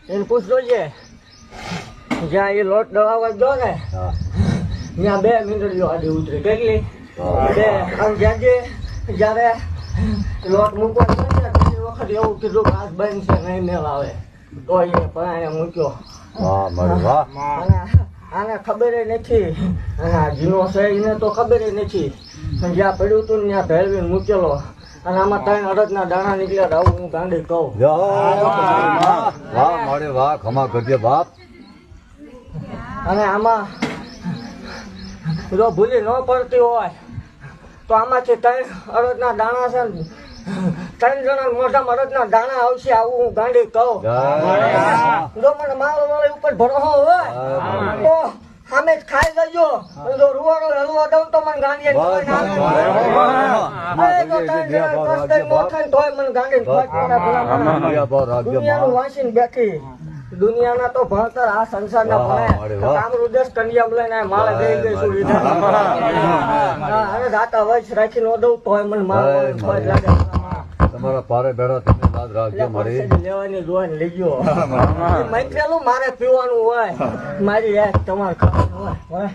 એને પૂછજો છે જ્યાં એ લોટ દળાવવા ગયો ને ત્યાં 2 મીંડળીઓ આડી ઉતરી કેટલી 2 આમ જ્યારે લોટ મૂકવા ને પેલી વખત એવું કીધું કે આજ બંધ છે નહીં મેળ આવે તો એ પણ મૂક્યો આને ખબર નથી અને આ જીનો છે એને તો ખબર નથી જ્યાં પડ્યું હતું ને ત્યાં ભેળવીને મૂકેલો અને આમાં 3 અડદના દાણા નીકળ્યા આવું હું ગાંડી કહું વાહ મારે વાહ ખમા કરજે બાપ અને આમાં જો ભૂલી ન પડતી હોય તો આમાંથી 3 અડદના દાણા છે ને 3 જણા મોઢામાં અડદના દાણા આવશે આવું હું ગાંડી કહું જો મને મારો વાળી ઉપર ભરોસો હોય તો સામે જ ખાઈ જજો જો રૂવાડો હલવા દઉં તો મને ગાંડી દુનિયાનું વાંચીને બેઠી દુનિયાના તો ભણતર આ સંસારના ભણે કામરુદેશ કન્યામ લઈને માળે ગઈ છું અને રાતા વચ રાખીને દઉં તોય મને મારો લાગે તમારા પારે બેડા તમે યાદ રાખજો મારી લેવાની જોઈને લઈ ગયો મૈત્રેલું મારે પીવાનું હોય મારી યાદ તમારે ખાવાનું હોય